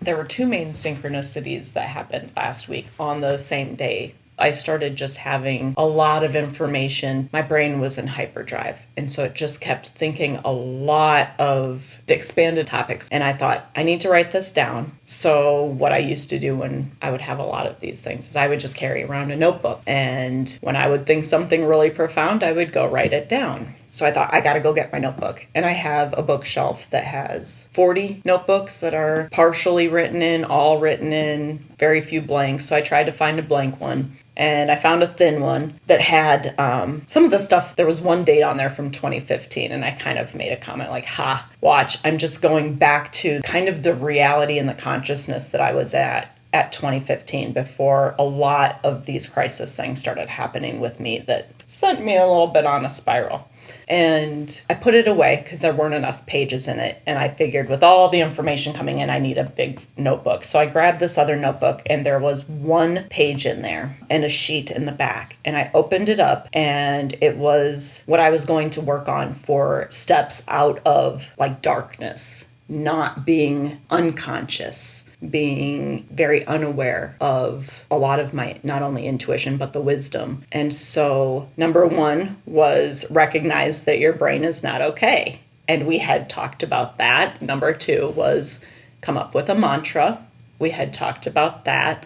There were two main synchronicities that happened last week on the same day. I started just having a lot of information. My brain was in hyperdrive, and so it just kept thinking a lot of expanded topics. And I thought, I need to write this down. So what I used to do when I would have a lot of these things is I would just carry around a notebook. And when I would think something really profound, I would go write it down. So I thought, I got to go get my notebook. And I have a bookshelf that has 40 notebooks that are partially written in, all written in, very few blanks. So I tried to find a blank one. And I found a thin one that had some of the stuff. There was one date on there from 2015. And I kind of made a comment like, watch, I'm just going back to kind of the reality and the consciousness that I was at 2015 before a lot of these crisis things started happening with me that sent me a little bit on a spiral. And I put it away because there weren't enough pages in it. And I figured with all the information coming in, I need a big notebook. So I grabbed this other notebook and there was one page in there and a sheet in the back. And I opened it up and it was what I was going to work on for steps out of like darkness, not being unconscious, being very unaware of a lot of my, not only intuition, but the wisdom. And so number one was recognize that your brain is not okay. And we had talked about that. Number two was come up with a mantra. We had talked about that.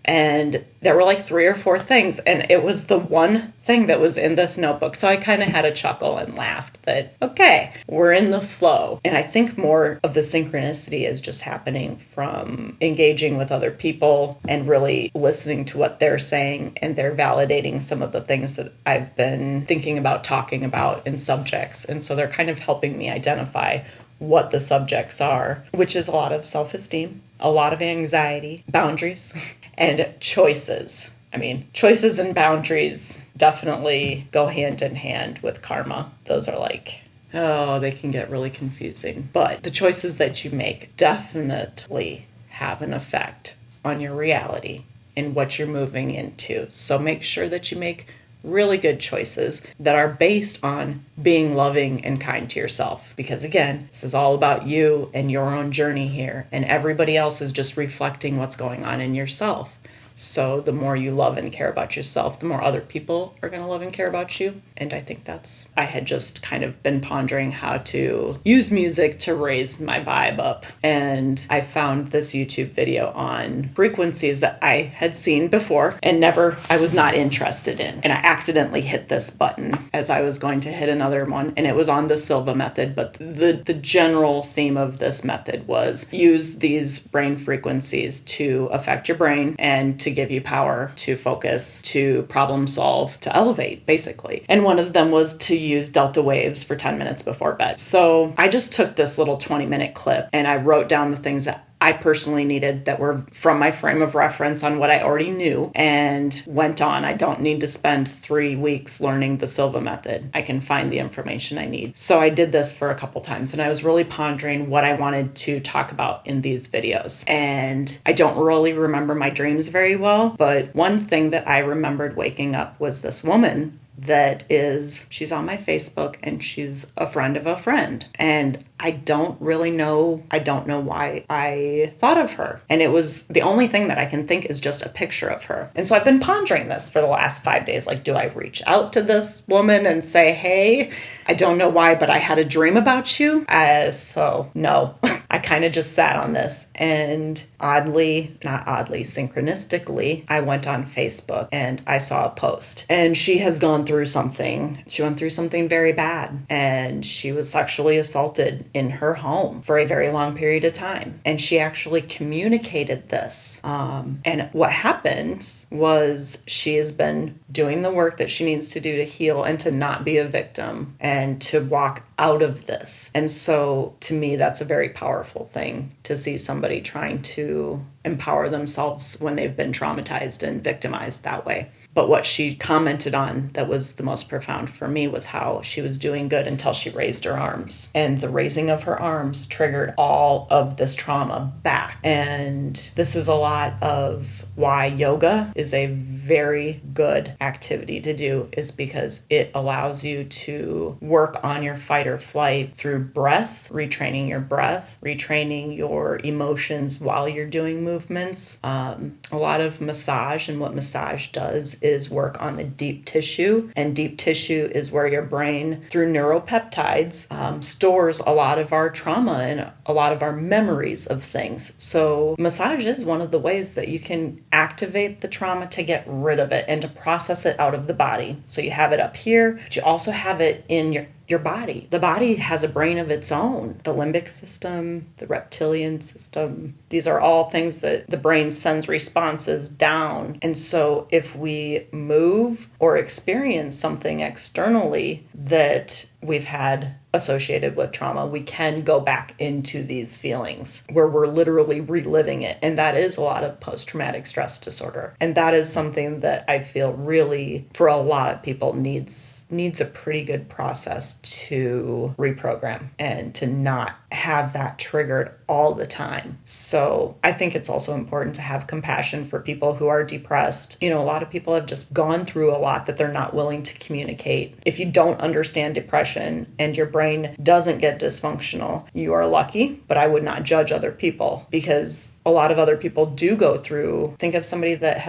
And there were like 3 or 4 things. And it was the one thing that was in this notebook. So I kind of had a chuckle and laughed that, okay, we're in the flow. And I think more of the synchronicity is just happening from engaging with other people and really listening to what they're saying. And they're validating some of the things that I've been thinking about, talking about in subjects. And so they're kind of helping me identify what the subjects are, which is a lot of self-esteem, a lot of anxiety, boundaries, and choices. I mean, choices and boundaries definitely go hand in hand with karma. Those are like, they can get really confusing. But the choices that you make definitely have an effect on your reality and what you're moving into. So make sure that you make really good choices that are based on being loving and kind to yourself. Because again, this is all about you and your own journey here. And everybody else is just reflecting what's going on in yourself. So the more you love and care about yourself, the more other people are going to love and care about you. And I think I had just kind of been pondering how to use music to raise my vibe up. And I found this YouTube video on frequencies that I had seen before and I was not interested in. And I accidentally hit this button as I was going to hit another one. And it was on the Silva method. But the general theme of this method was use these brain frequencies to affect your brain and to give you power, to focus, to problem solve, to elevate, basically. And one of them was to use delta waves for 10 minutes before bed. So I just took this little 20-minute clip and I wrote down the things that I personally needed that were from my frame of reference on what I already knew and went on. I don't need to spend 3 weeks learning the Silva method. I can find the information I need. So I did this for a couple times and I was really pondering what I wanted to talk about in these videos. And I don't really remember my dreams very well, but one thing that I remembered waking up was this woman she's on my Facebook and she's a friend of a friend. And I don't know why I thought of her. And it was the only thing that I can think is just a picture of her. And so I've been pondering this for the last 5 days. Like, do I reach out to this woman and say, hey, I don't know why, but I had a dream about you? So no, I kind of just sat on this and synchronistically, I went on Facebook and I saw a post and she has gone through something. She went through something very bad and she was sexually assaulted in her home for a very long period of time. And she actually communicated this. And what happened was she has been doing the work that she needs to do to heal and to not be a victim and to walk out of this. And so to me, that's a very powerful thing to see somebody trying to empower themselves when they've been traumatized and victimized that way. But what she commented on that was the most profound for me was how she was doing good until she raised her arms. And the raising of her arms triggered all of this trauma back. And this is a lot of why yoga is a very good activity to do, is because it allows you to work on your fight or flight through breath, retraining your breath, retraining your emotions while you're doing movements. A lot of massage, and what massage does is work on the deep tissue, and deep tissue is where your brain, through neuropeptides, stores a lot of our trauma and a lot of our memories of things. So massage is one of the ways that you can activate the trauma to get rid of it and to process it out of the body. So you have it up here, but you also have it in your body. The body has a brain of its own. The limbic system, the reptilian system, these are all things that the brain sends responses down. And so if we move or experience something externally that we've had associated with trauma, we can go back into these feelings where we're literally reliving it. And that is a lot of post-traumatic stress disorder. And that is something that I feel really, for a lot of people, needs a pretty good process to reprogram and to not have that triggered all the time. So I think it's also important to have compassion for people who are depressed. You know, a lot of people have just gone through a lot that they're not willing to communicate. If you don't understand depression and your brain doesn't get dysfunctional, you are lucky, but I would not judge other people, because a lot of other people do go through. Think of somebody that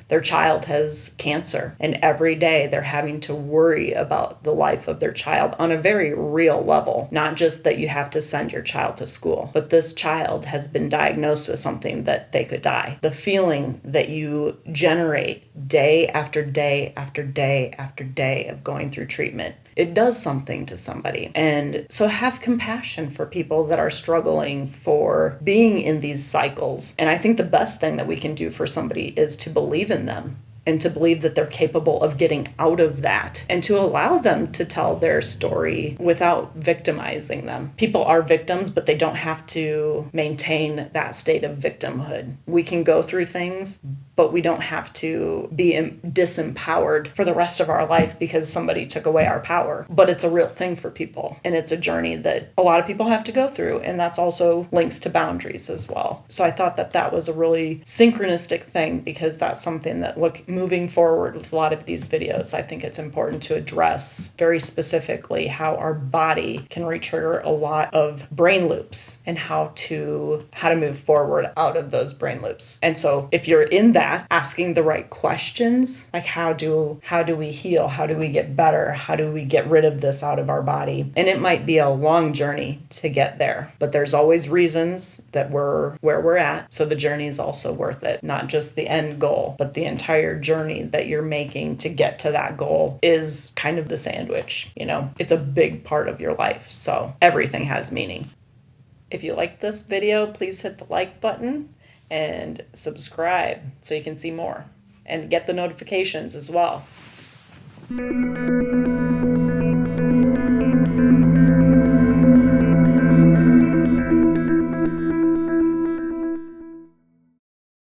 their child has cancer, and every day they're having to worry about the life of their child on a very real level. Not just that you have to send your child to school, but this child has been diagnosed with something that they could die. The feeling that you generate day after day after day after day of going through treatment, it does something to somebody. And so have compassion for people that are struggling, for being in these cycles. And I think the best thing that we can do for somebody is to believe in them, and to believe that they're capable of getting out of that, and to allow them to tell their story without victimizing them. People are victims, but they don't have to maintain that state of victimhood. We can go through things, but we don't have to be disempowered for the rest of our life because somebody took away our power. But it's a real thing for people, and it's a journey that a lot of people have to go through, and that's also links to boundaries as well. So I thought that was a really synchronistic thing, because that's something that, moving forward with a lot of these videos, I think it's important to address very specifically how our body can retrigger a lot of brain loops, and how to move forward out of those brain loops. And so if you're in that, asking the right questions, like how do we heal? How do we get better? How do we get rid of this out of our body? And it might be a long journey to get there, but there's always reasons that we're where we're at. So the journey is also worth it. Not just the end goal, but the entire journey that you're making to get to that goal is kind of the sandwich. You know, it's a big part of your life. So everything has meaning. If you liked this video, please hit the like button and subscribe so you can see more and get the notifications as well.